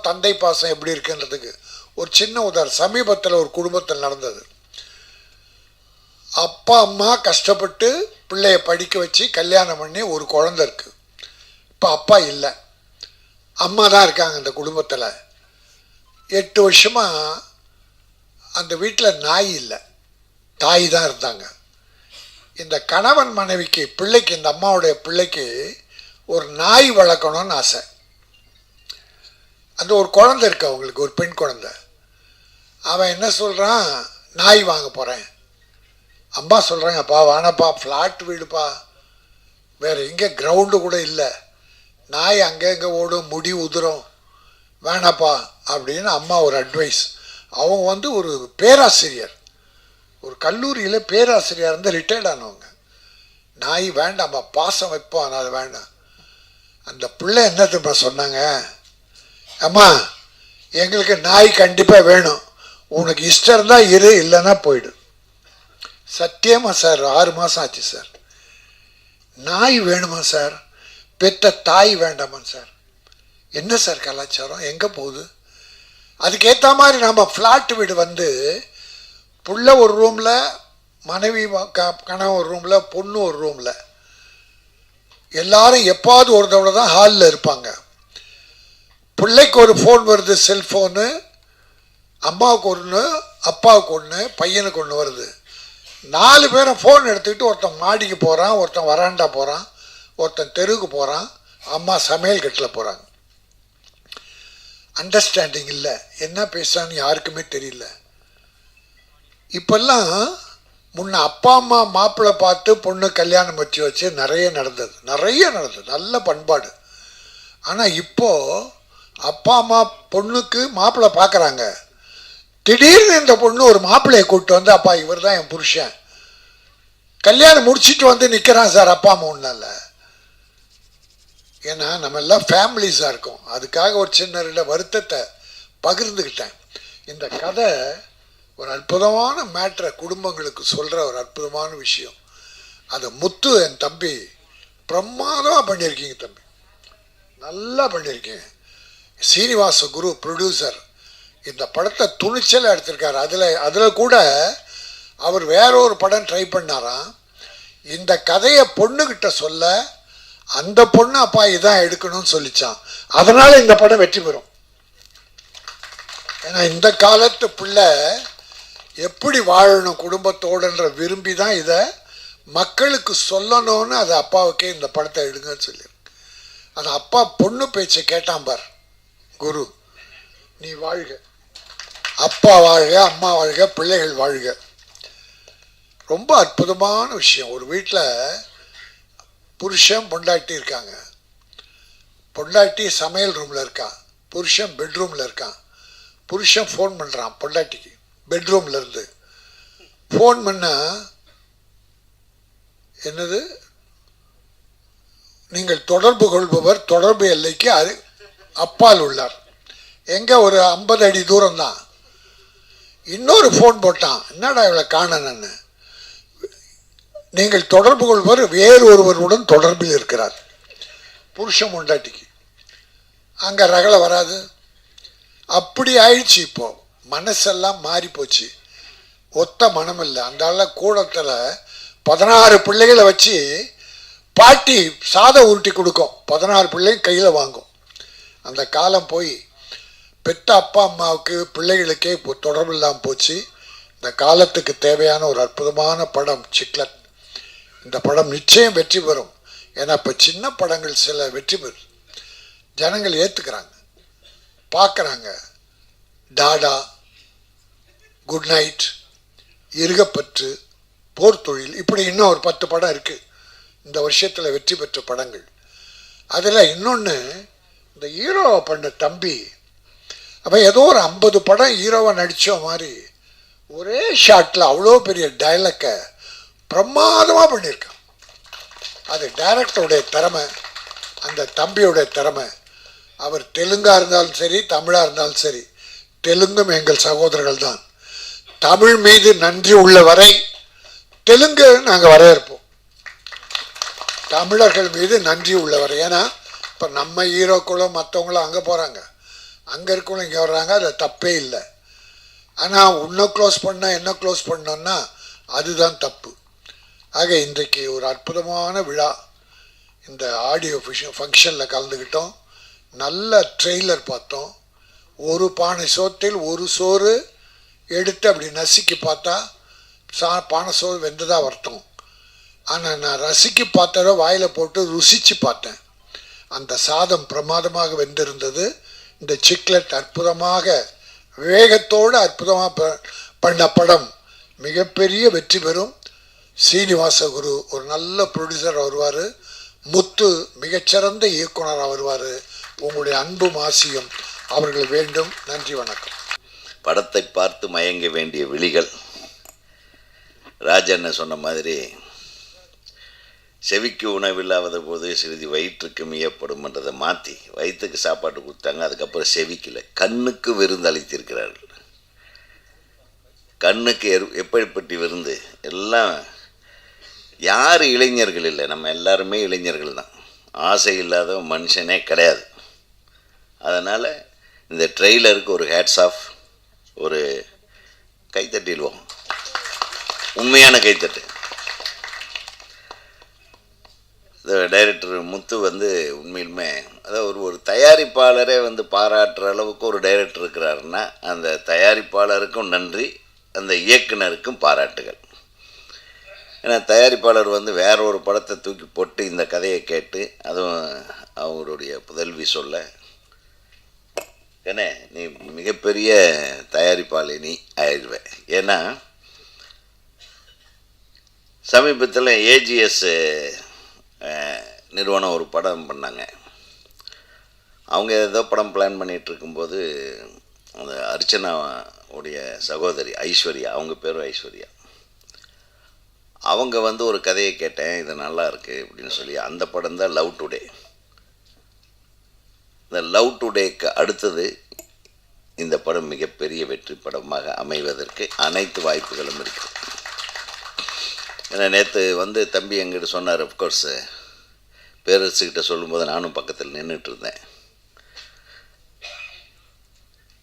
தந்தை பாசம் எப்படி இருக்குன்றதுக்கு ஒரு சின்ன உதாரணம். சமீபத்தில் ஒரு குடும்பத்தில் நடந்தது. அப்பா அம்மா கஷ்டப்பட்டு பிள்ளைய படிக்க வச்சு கல்யாணம் பண்ணி ஒரு குழந்தை இருக்குது. இப்போ அப்பா இல்லை, அம்மா தான் இருக்காங்க அந்த குடும்பத்தில். 8 வருஷமாக அந்த வீட்டில் நாய் இல்லை, தாய் தான் இருந்தாங்க. இந்த கணவன் மனைவிக்கு பிள்ளைக்கு, இந்த அம்மாவுடைய பிள்ளைக்கு ஒரு நாய் வளர்க்கணும்னு ஆசை. அந்த ஒரு குழந்தை இருக்கு அவங்களுக்கு, ஒரு பெண் குழந்தை. அவன் என்ன சொல்கிறான், நாய் வாங்க போகிறேன். அம்மா சொல்கிறாங்கப்பா வானப்பா, ஃப்ளாட் வீடுப்பா, வேறு எங்கே கிரவுண்டு கூட இல்லை, நாய் அங்கங்கே ஓடும், முடி உதிரும், வேணாப்பா அப்படின்னு அம்மா ஒரு அட்வைஸ். அவங்க ஒரு பேராசிரியர், ஒரு கல்லூரியில் பேராசிரியர் இருந்து ரிட்டையர்ட் ஆனவங்க. நாய் வேண்டாம்மா, பாசம் வைப்போம், ஆனால் அது வேண்டாம். அந்த பிள்ளை என்ன திரும்ப சொன்னாங்க, அம்மா எங்களுக்கு நாய் கண்டிப்பாக வேணும், உனக்கு இஷ்டம் இருந்தால் இரு, இல்லைன்னா போயிடு. சத்தியமா சார், 6 மாதம் ஆச்சு சார். நாய் வேணுமா சார்? பெத்த தாய் வேண்டாமா சார்? என்ன சார் கலாச்சாரம், எங்கே போகுது? அதுக்கேற்ற மாதிரி நம்ம ஃப்ளாட் வீடு புள்ள ஒரு ரூமில், மனைவி கணவன் ஒரு ரூமில், பொண்ணு ஒரு ரூமில், எல்லாரும் எப்பாவது ஒரு தடவை தான் ஹாலில் இருப்பாங்க. பிள்ளைக்கு ஒரு ஃபோன் வருது, செல்ஃபோனு, அம்மாவுக்கு ஒன்று, அப்பாவுக்கு ஒன்று, பையனுக்கு ஒன்று வருது. 4 பேரும் ஃபோன் எடுத்துக்கிட்டு ஒருத்தன் மாடிக்கு போகிறான், ஒருத்தன் வராண்டா போகிறான், ஒருத்தன் தெருவுக்கு போகிறான், அம்மா சமையல் கட்டில் போகிறாங்க. அண்டர்ஸ்டாண்டிங் இல்லை, என்ன பேசுகிறான்னு யாருக்குமே தெரியல. இப்பெல்லாம் முன்ன அப்பா அம்மா மாப்பிள்ளை பார்த்து பொண்ணு கல்யாணம் வச்சு நிறைய நடந்தது, நல்ல பண்பாடு. ஆனால் இப்போது அப்பா அம்மா பொண்ணுக்கு மாப்பிள்ளை பார்க்குறாங்க, திடீர்னு இந்த பொண்ணு ஒரு மாப்பிள்ளையை கூப்பிட்டு அப்பா இவர் தான் என் புருஷன், கல்யாணம் முடிச்சுட்டு நிற்கிறான் சார் அப்பா அம்மா ஒன்றால். ஏன்னா நம்ம எல்லாம் ஃபேமிலிஸாக இருக்கோம். அதுக்காக ஒரு சின்ன 2 வருத்தத்தை பகிர்ந்துக்கிட்டேன். இந்த கதை ஒரு அற்புதமான மேட்ரை குடும்பங்களுக்கு சொல்கிற ஒரு அற்புதமான விஷயம். அதை முத்து என் தம்பி பிரமாதமாக பண்ணியிருக்கீங்க தம்பி, நல்லா பண்ணியிருக்கீங்க. சீனிவாச குரு ப்ரொடியூசர் இந்த படத்தை துணிச்சலாக எடுத்திருக்காரு. அதில் கூட அவர் வேற ஒரு படம் ட்ரை பண்ணாராம். இந்த கதையை பொண்ணுக்கிட்ட சொல்ல அந்த பொண்ணு அப்பா இதான் எடுக்கணும்னு சொல்லிச்சான். அதனால் இந்த படம் வெற்றி பெறும். ஏன்னா இந்த காலத்து பிள்ளை எப்படி வாழணும் குடும்பத்தோடுன்ற விரும்பி தான் இதை மக்களுக்கு சொல்லணும்னு அது அப்பாவுக்கே இந்த படத்தை எடுங்கன்னு சொல்லியிருக்கு. அது அப்பா பொண்ணு பேச்சை கேட்டான் பார். குரு நீ வாழ்க, அப்பா வாழ்க, அம்மா வாழ்க, பிள்ளைகள் வாழ்க. ரொம்ப அற்புதமான விஷயம். ஒரு வீட்டில் புருஷன் பொண்டாட்டி இருக்காங்க. பொண்டாட்டி சமையல் ரூமில் இருக்கான், புருஷன் பெட்ரூமில் இருக்கான். புருஷன் ஃபோன் பண்ணுறான் பொண்டாட்டிக்கு பெட்ரூமில் இருந்து. ஃபோன் பண்ணால் என்னது, நீங்கள் தொடர்பு கொள்பவர் தொடர்பு எல்லைக்கு அப்பால் உள்ளார். எங்கே ஒரு 50 அடி தூரம்தான். இன்னொரு ஃபோன் போட்டான், என்னடா இவளை காணன்னு. நீங்கள் தொடர்பு கொள்பவர் வேறு ஒருவருடன் தொடர்பில் இருக்கிறார். புருஷன் பொண்டாட்டிக்கு அங்கே ரகலை வராது. அப்படி ஆயிடுச்சு. இப்போ மனசெல்லாம் மாறி போச்சு. ஒத்த மனம் இல்லை. அந்த கூடத்தில் 16 பிள்ளைகளை வச்சு பாட்டி சாதம் உருட்டி கொடுக்கும். 16 பிள்ளைங்க கையில் வாங்கும். அந்த காலம் போய் பெற்ற அப்பா அம்மாவுக்கு பிள்ளைகளுக்கே இப்போ தொடர்பு இல்லாமல் போச்சு. இந்த காலத்துக்கு தேவையான ஒரு அற்புதமான படம் சிக்லட். இந்த படம் நிச்சயம் வெற்றி பெறும். ஏன்னா இப்போ சின்ன படங்கள் சில வெற்றி பெறும், ஜனங்கள் ஏற்றுக்கிறாங்க, பார்க்குறாங்க. டாடா, குட் நைட், இருகப்பற்று, போர் தொழில், இப்படி இன்னும் ஒரு 10 படம் இருக்குது இந்த வருஷத்தில் வெற்றி பெற்ற படங்கள். அதில் இன்னொன்று, இந்த ஹீரோவை பண்ண தம்பி அப்போ ஏதோ ஒரு 50 படம் ஹீரோவை நடித்த மாதிரி ஒரே ஷாட்டில் அவ்வளோ பெரிய டைலாக்கை பிரமாதமாக பண்ணியிருக்கான். அது டைரக்டருடைய திறமை, அந்த தம்பியுடைய திறமை. அவர் தெலுங்காக இருந்தாலும் சரி, தமிழாக இருந்தாலும் சரி, தெலுங்கும் எங்கள் சகோதரர்கள் தான். தமிழ் மீது நன்றி உள்ள வரை தெலுங்கு நாங்கள் வரவேற்போம். தமிழர்கள் மீது நன்றி உள்ளவர். ஏன்னா இப்போ நம்ம ஹீரோக்களும் மற்றவங்களும் அங்கே போகிறாங்க, அங்கே இருக்கவங்களும் இங்கே வர்றாங்க, அதில் தப்பே இல்லை. ஆனால் உன்னை க்ளோஸ் பண்ணால் என்ன க்ளோஸ் பண்ணோன்னா அதுதான் தப்பு. ஆக இன்றைக்கு ஒரு அற்புதமான விழா. இந்த ஆடியோ ஃபங்க்ஷனில் கலந்துக்கிட்டோம். நல்ல ட்ரெய்லர் பார்த்தோம். ஒரு பானை சோற்றில் ஒரு சோறு எடுத்து அப்படி நசுக்கி பார்த்தா பானை சோறு வெந்ததாக வருத்தம். ஆனால் நான் ரசிக்கு பார்த்ததை வாயில் போட்டு ருசித்து பார்த்தேன். அந்த சாதம் பிரமாதமாக வெந்திருந்தது. இந்த சிக்லெட் அற்புதமாக வேகத்தோடு அற்புதமாக பண்ண படம் மிகப்பெரிய வெற்றி பெறும். சீனிவாச குரு ஒரு நல்ல ப்ரொடியூசர் வருவார். முத்து மிகச்சிறந்த இயக்குனராக வருவார். உங்களுடைய அன்பும் ஆசியும் அவர்கள் வேண்டும். நன்றி, வணக்கம். படத்தை பார்த்து மயங்க வேண்டிய விழிகள். ராஜண்ண சொன்ன மாதிரி செவிக்கு உணவில்லாத போது சிறிது வயிற்றுக்கு மியப்படும்ன்றதை மாற்றி வயிற்றுக்கு சாப்பாடு கொடுத்தாங்க. அதுக்கப்புறம் செவிக்கில் கண்ணுக்கு விருந்து அளித்திருக்கிறார்கள். கண்ணுக்கு எப்படிப்பட்ட விருந்து. எல்லாம் யார் இளைஞர்கள் இல்லை, நம்ம எல்லாருமே இளைஞர்கள் தான். ஆசை இல்லாத மனுஷனே கிடையாது. அதனால் இந்த ட்ரெய்லருக்கு ஒரு ஹேட்ஸ் ஆஃப், ஒரு கைத்தட்டிடுவோம், உண்மையான கைத்தட்டு. இந்த டைரக்டர் முத்து உண்மையிலுமே அதாவது ஒரு தயாரிப்பாளரே பாராட்டுற அளவுக்கு ஒரு டைரக்டர் இருக்கிறாருன்னா அந்த தயாரிப்பாளருக்கும் நன்றி, அந்த இயக்குனருக்கும் பாராட்டுகள். ஏன்னா தயாரிப்பாளர் வேற ஒரு படத்தை தூக்கி போட்டு இந்த கதையை கேட்டு, அதுவும் அவருடைய புதல்வி சொல்ல, ஏன்னா நீ மிகப்பெரிய தயாரிப்பாளினி ஆயிடுவேன். ஏன்னா சமீபத்தில் ஏஜிஎஸ் நிறுவனம் ஒரு படம் பண்ணாங்க. அவங்க ஏதோ படம் பிளான் பண்ணிகிட்டு இருக்கும்போது அந்த அர்ச்சனா உடைய சகோதரி ஐஸ்வர்யா, அவங்க பேரும் ஐஸ்வர்யா, அவங்க ஒரு கதையை கேட்டேன், இது நல்லா இருக்குது அப்படின்னு சொல்லி, அந்த படம் தான் லவ் டுடே. இந்த லவ் டுடேக்கு அடுத்தது இந்த படம் மிகப்பெரிய வெற்றி படமாக அமைவதற்கு அனைத்து வாய்ப்புகளும் இருக்குது. ஏன்னா நேற்று தம்பி எங்கிட்ட சொன்னார், அஃப்கோர்ஸு பேரரசுக்கிட்ட சொல்லும்போது நானும் பக்கத்தில் நின்றுட்டு இருந்தேன்.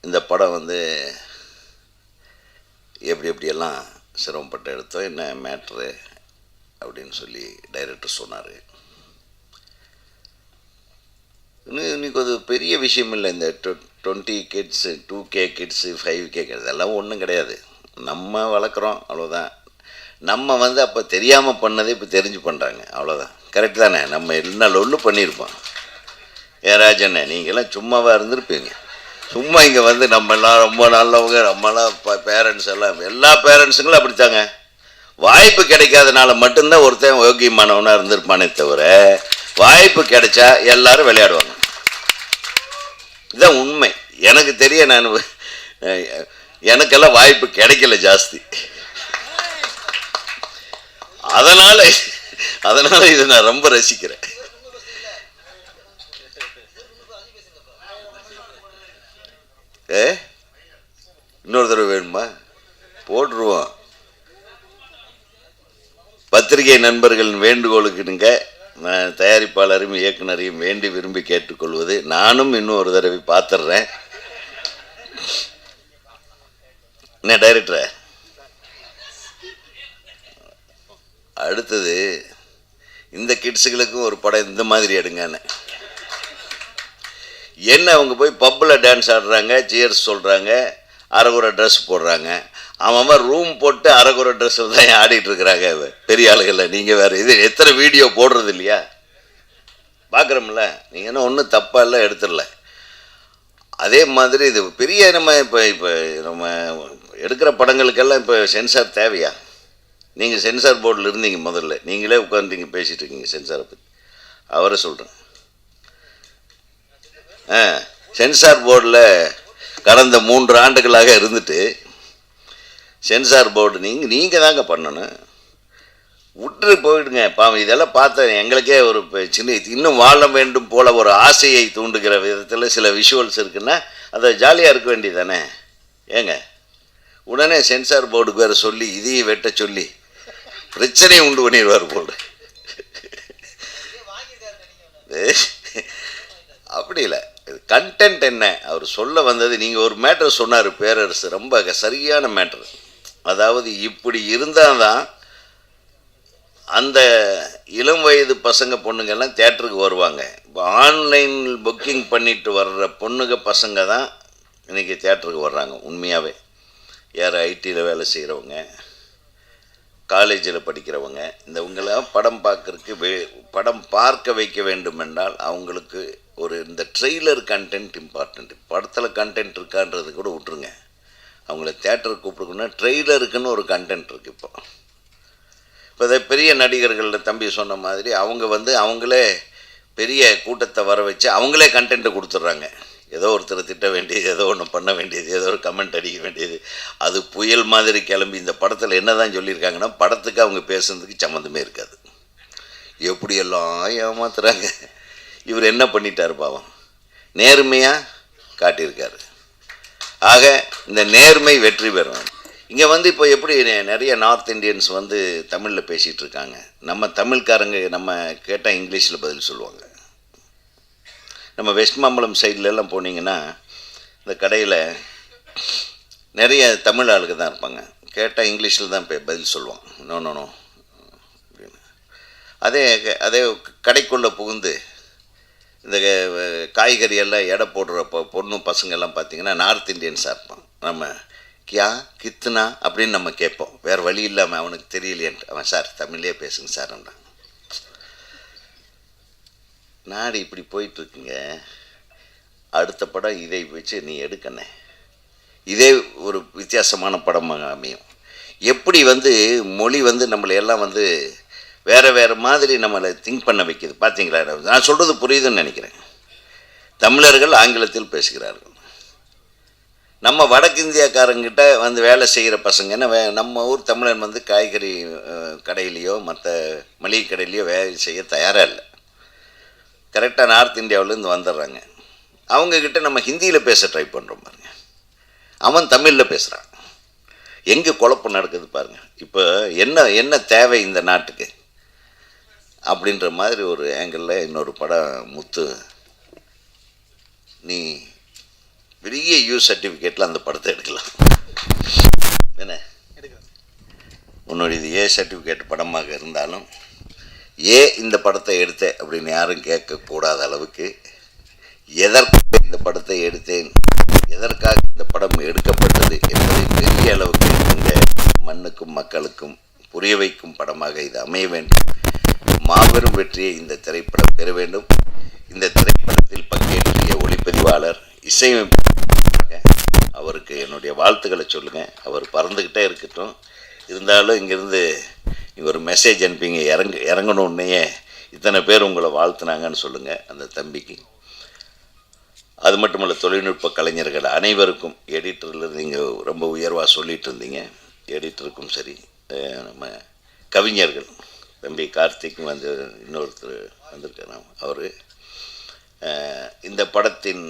இந்த படம் வந்து எப்படியெல்லாம் சிரமப்பட்டு எடுத்தோம், என்ன மேட்ரு அப்படின்னு சொல்லி டைரக்டர் சொன்னார். இன்னைக்கு அது பெரிய விஷயம் இல்லை. இந்த 20 கிட்ஸு, 2K கிட்ஸு, 5K இதெல்லாம் ஒன்றும் கிடையாது. நம்ம வளர்க்குறோம், அவ்வளோதான். நம்ம வந்து அப்போ தெரியாமல் பண்ணதே இப்போ தெரிஞ்சு பண்ணுறாங்க, அவ்வளோதான். கரெக்ட் தானே? நம்ம என்ன ஒன்று பண்ணியிருப்போம். ராஜண்ணே நீங்கள்லாம் சும்மாவாக இருந்திருப்பீங்க. சும்மா இங்கே வந்து நம்மெல்லாம் ரொம்ப நல்லவங்க, நம்மளாம் பேரண்ட்ஸ் எல்லாம், எல்லா பேரண்ட்ஸுங்களும் அப்படித்தாங்க. வாய்ப்பு கிடைக்காதனால மட்டும்தான் ஒருத்தன் யோகியமானவனாக இருந்திருப்பானே தவிர, வாய்ப்பு கிடைச்சா எல்லாரும் விளையாடுவாங்க. இதுதான் உண்மை. எனக்கு தெரிய நான் எனக்கெல்லாம் வாய்ப்பு கிடைக்கல ஜாஸ்தி. அதனால இதை நான் ரொம்ப ரசிக்கிறேன். இன்னொரு தடவை வேணுமா? போட்டுருவோம். பத்திரிகை நண்பர்களின் வேண்டுகோளுக்குனுங்க நான் தயாரிப்பாளரையும் இயக்குனரையும் வேண்டி விரும்பி கேட்டுக்கொள்வது, நானும் இன்னும் ஒரு தடவை பார்த்துட்றேன். என்ன டைரக்டரை, அடுத்தது இந்த கிட்ஸுகளுக்கும் ஒரு படம் இந்த மாதிரி எடுங்கன்னு. என்ன அவங்க போய் பப்பில் டான்ஸ் ஆடுறாங்க, சியர்ஸ் சொல்கிறாங்க, அரைகுறை ட்ரெஸ் போடுறாங்க. அவன் ரூம் போட்டு அரைகுறை ட்ரெஸ்ஸில் தான் ஆடிட்டு இருக்கிறாங்க பெரிய ஆளுகளில். நீங்கள் வேறு இது எத்தனை வீடியோ போடுறது இல்லையா? பார்க்குறோம்ல. நீங்கள் என்ன ஒன்றும் தப்பாக இல்லை, எடுத்துடல. அதே மாதிரி இது பெரிய நம்ம இப்போ நம்ம எடுக்கிற படங்களுக்கெல்லாம் இப்போ சென்சார் தேவையா? நீங்கள் சென்சார் போர்டில் இருந்தீங்க முதல்ல, நீங்களே உட்காந்துங்க பேசிகிட்டு இருக்கீங்க சென்சாரை பற்றி. அவரை சொல்கிறேன். சென்சார் போர்டில் கடந்த 3 ஆண்டுகளாக இருந்துட்டு சென்சார் போர்டு நீங்கள் தாங்க பண்ணணும். விட்டு போயிடுங்க பாவம். இதெல்லாம் பார்த்தேன், எங்களுக்கே ஒரு சின்ன இன்னும் வாழ வேண்டும் போல ஒரு ஆசையை தூண்டுகிற விதத்தில் சில விஷுவல்ஸ் இருக்குன்னா அதை ஜாலியாக இருக்க வேண்டியது தானே. ஏங்க உடனே சென்சார் போர்டுக்கு வேறு சொல்லி இதையும் வெட்ட சொல்லி பிரச்சனையை உண்டு பண்ணிடுவார் போல். அப்படி இல்லை, கண்டென்ட் என்ன அவர் சொல்ல வந்தது. நீங்கள் ஒரு மேட்ரு சொன்னார் பேரரசு, ரொம்ப சரியான மேட்ரு. அதாவது இப்படி இருந்தால் தான் அந்த இளம் வயது பசங்க பொண்ணுங்கெல்லாம் தேட்டருக்கு வருவாங்க. இப்போ ஆன்லைன் புக்கிங் பண்ணிட்டு வர்ற பொண்ணுங்க பசங்க தான் இன்றைக்கி தேட்டருக்கு வர்றாங்க. உண்மையாகவே யார் ஐடியில் வேலை செய்கிறவங்க, காலேஜில் படிக்கிறவங்க, இவங்களாம் படம் படம் பார்க்க வைக்க வேண்டும் என்றால் அவங்களுக்கு ஒரு இந்த ட்ரெய்லர் கண்டென்ட் இம்பார்ட்டண்ட். படத்தில் கண்டென்ட் இருக்கான்றது கூட விட்ருங்க, அவங்கள தேட்டருக்கு கூப்பிடுக்கணும்னா ட்ரெய்லருக்குன்னு ஒரு கண்டென்ட் இருக்குது. இப்போ இதை பெரிய நடிகர்களில் தம்பி சொன்ன மாதிரி அவங்களே பெரிய கூட்டத்தை வர வச்சு அவங்களே கண்டென்ட்டை கொடுத்துட்றாங்க. ஏதோ ஒருத்தரை திட்ட வேண்டியது, ஏதோ ஒன்று பண்ண வேண்டியது, ஏதோ ஒரு கமெண்ட் அடிக்க வேண்டியது, அது புயல் மாதிரி கிளம்பி. இந்த படத்தில் என்ன தான் சொல்லியிருக்காங்கன்னா படத்துக்கு அவங்க பேசுனதுக்கு சம்மந்தமே இருக்காது. எப்படியெல்லாம் ஏமாத்துறாங்க. இவர் என்ன பண்ணிட்டார் பாவம், நேர்மையாக காட்டியிருக்காரு. ஆக இந்த நேர்மை வெற்றி பெறும். இங்கே இப்போ எப்படி நிறைய நார்த் இந்தியன்ஸ் தமிழில் பேசிகிட்டு இருக்காங்க. நம்ம தமிழ்காரங்க நம்ம கேட்டால் இங்கிலீஷில் பதில் சொல்லுவாங்க. நம்ம வெஸ்ட் மாம்பலம் சைட்லெல்லாம் போனீங்கன்னா இந்த கடையில் நிறைய தமிழ் ஆளுங்க தான் இருப்பாங்க. கேட்டால் இங்கிலீஷில் தான் பதில் சொல்லுவான். நோ நோ நோ அப்படின்னு. அதே கடைக்குள்ளே புகுந்து இந்த காய்கறி எல்லாம் எடை போடுற பொண்ணு பசங்கள்லாம் பார்த்திங்கன்னா நார்த் இந்தியன்ஸாக இருப்பான். நம்ம கியா கித்துனா அப்படின்னு நம்ம கேட்போம். வேறு வழி இல்லாமல் அவனுக்கு தெரியலையன்ட்டு அவன் சார் தமிழ்லேயே பேசுங்க சார்ன்றான். நாடு இப்படி போயிட்டுருக்குங்க. அடுத்த படம் இதை வச்சு நீ எடுக்கணே, இதே ஒரு வித்தியாசமான படமாக அமையும். எப்படி மொழி நம்மளை எல்லாம் வேறு மாதிரி நம்மளை திங்க் பண்ண வைக்கிது பார்த்தீங்களா? நான் சொல்கிறது புரியுதுன்னு நினைக்கிறேன். தமிழர்கள் ஆங்கிலத்தில் பேசுகிறார்கள். நம்ம வடக்கிந்தியாக்காரங்கிட்ட வேலை செய்கிற பசங்கன்னா நம்ம ஊர் தமிழன் காய்கறி கடையிலையோ மற்ற மளிகை கடையிலையோ வேலை செய்ய தயாராக இல்லை. கரெக்டாக நார்த் இந்தியாவிலேருந்து வந்துடுறாங்க. அவங்கக்கிட்ட நம்ம ஹிந்தியில் பேச ட்ரை பண்ணுறோம் பாருங்க, அவன் தமிழில் பேசுகிறான். எங்கே குழப்பம் நடக்குது பாருங்கள். இப்போ என்ன தேவை இந்த நாட்டுக்கு? அப்படின்ற மாதிரி ஒரு ஆங்கிளில் இன்னொரு படம் முத்து, நீ பெரிய சர்டிஃபிகேட்டில் அந்த படத்தை எடுக்கலாம். என்ன உன்னுடைய ஏ சர்டிஃபிகேட் படமாக இருந்தாலும் இந்த படத்தை எடுத்த அப்படின்னு யாரும் கேட்கக்கூடாத அளவுக்கு எதற்காக இந்த படத்தை எடுத்தேன், எதற்காக இந்த படம் எடுக்கப்பட்டது என்பதை பெரிய அளவுக்கு இந்த மண்ணுக்கும் மக்களுக்கும் புரிய வைக்கும் படமாக இது அமைய வேண்டும். மாபெரும் வெற்றியை இந்த திரைப்படம் பெற வேண்டும். இந்த திரைப்படத்தில் பங்கேற்றிய ஒளிப்பதிவாளர், இசையமைப்பாளர், அவருக்கு என்னுடைய வாழ்த்துக்களை சொல்லுங்கள். அவர் பறந்துக்கிட்டே இருக்கட்டும். இருந்தாலும் இங்கேருந்து நீங்கள் ஒரு மெசேஜ் அனுப்பிங்க, இறங்கணுன்னே இத்தனை பேர் உங்களை வாழ்த்துனாங்கன்னு சொல்லுங்கள் அந்த தம்பிக்கு. அது மட்டுமல்ல, தொழில்நுட்ப கலைஞர்கள் அனைவருக்கும், எடிட்டரில் நீங்கள் ரொம்ப உயர்வாக சொல்லிகிட்டு இருந்தீங்க, எடிட்டருக்கும் சரி, நம்ம கவிஞர்கள் தம்பி கார்த்திக்கும் வந்து இன்னொருத்தர் வந்திருக்காரு, அவர் இந்த படத்தின்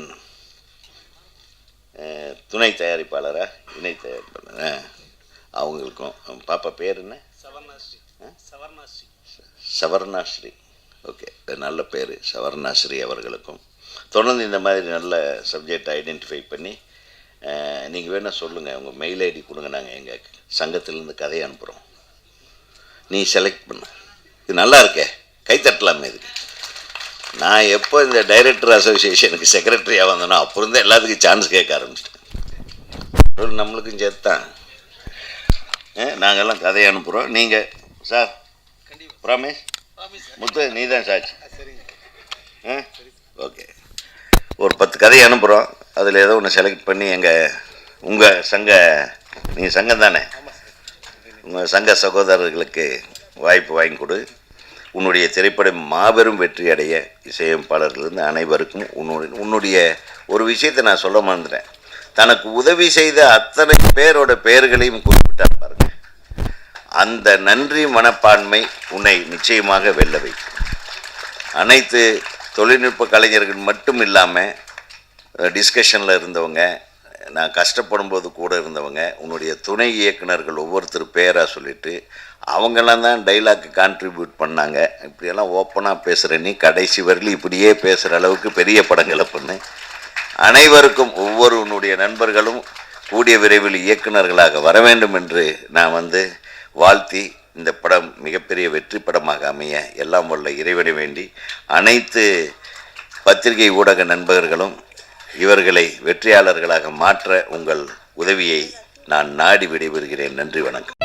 துணை தயாரிப்பாளராக, இணை தயாரிப்பாளர், அவங்களுக்கும் பாப்பா பேர் என்ன? சவர்ணாஸ்ரீ. ஓகே, நல்ல பேர். சவர்ணாஸ்ரீ அவர்களுக்கும் தொடர்ந்து இந்த மாதிரி நல்ல சப்ஜெக்டை ஐடென்டிஃபை பண்ணி நீங்கள் வேணால் சொல்லுங்கள், உங்கள் மெயில் ஐடி கொடுங்க, நாங்கள் எங்கள் சங்கத்திலேருந்து கதையை அனுப்புகிறோம். நீ செலக்ட் பண்ண. இது நல்லா இருக்கே, கைத்தட்டலாமே இதுக்கு. நான் எப்போ இந்த டைரக்டர் அசோசியேஷனுக்கு செக்ரட்டரியாக வந்தேனோ அப்புறம் தான் எல்லாத்துக்கும் சான்ஸ் கேட்க ஆரம்பிச்சிட்டேன். நம்மளுக்கும் சேர்த்தான் நாங்கள்லாம் கதையை அனுப்புகிறோம். நீங்கள் சார் ப்ராமிஸ் முத்து நீ தான் சாட்சி. ஓகே, ஒரு 10 கதையை அனுப்புகிறோம். அதில் ஏதோ ஒன்று செலக்ட் பண்ணி உங்கள் சங்க, நீங்கள் சங்கம் தானே, உங்கள் சங்க சகோதரர்களுக்கு வாய்ப்பு வாங்கி கொடு. உன்னுடைய திரைப்படம் மாபெரும் வெற்றி அடைய இசையமைப்பாளர்லேருந்து அனைவருக்கும் உன்னுடைய ஒரு விஷயத்தை நான் சொல்ல மறந்துட்டேன். தனக்கு உதவி செய்த அத்தனை பேரோட பெயர்களையும் குறிப்பிட்டார் பாருங்க. அந்த நன்றி மனப்பான்மை உன்னை நிச்சயமாக வெல்ல வைக்கும். அனைத்து தொழில்நுட்ப கலைஞர்கள் மட்டும் இல்லாமல் டிஸ்கஷனில் இருந்தவங்க, நான் கஷ்டப்படும் போது கூட இருந்தவங்க, உன்னுடைய துணை இயக்குனர்கள் ஒவ்வொருத்தர் பேராக சொல்லிவிட்டு அவங்கெல்லாம் தான் டைலாக்கு கான்ட்ரிபியூட் பண்ணாங்க. இப்படியெல்லாம் ஓப்பனாக பேசுகிற நீ கடைசி வரலும் இப்படியே பேசுகிற அளவுக்கு பெரிய படங்களை பண்ணு. அனைவருக்கும் உன்னுடைய நண்பர்களும் கூடிய விரைவில் இயக்குநர்களாக வர வேண்டும் என்று நான் வாழ்த்தி, இந்த படம் மிகப்பெரிய வெற்றி படமாக அமைய எல்லாம் வல்ல இறைவனை வேண்டி, அனைத்து பத்திரிகை ஊடக நண்பர்களும் இவர்களை வெற்றியாளர்களாக மாற்ற உங்கள் உதவியை நான் நாடி விடைபெறுகிறேன். நன்றி, வணக்கம்.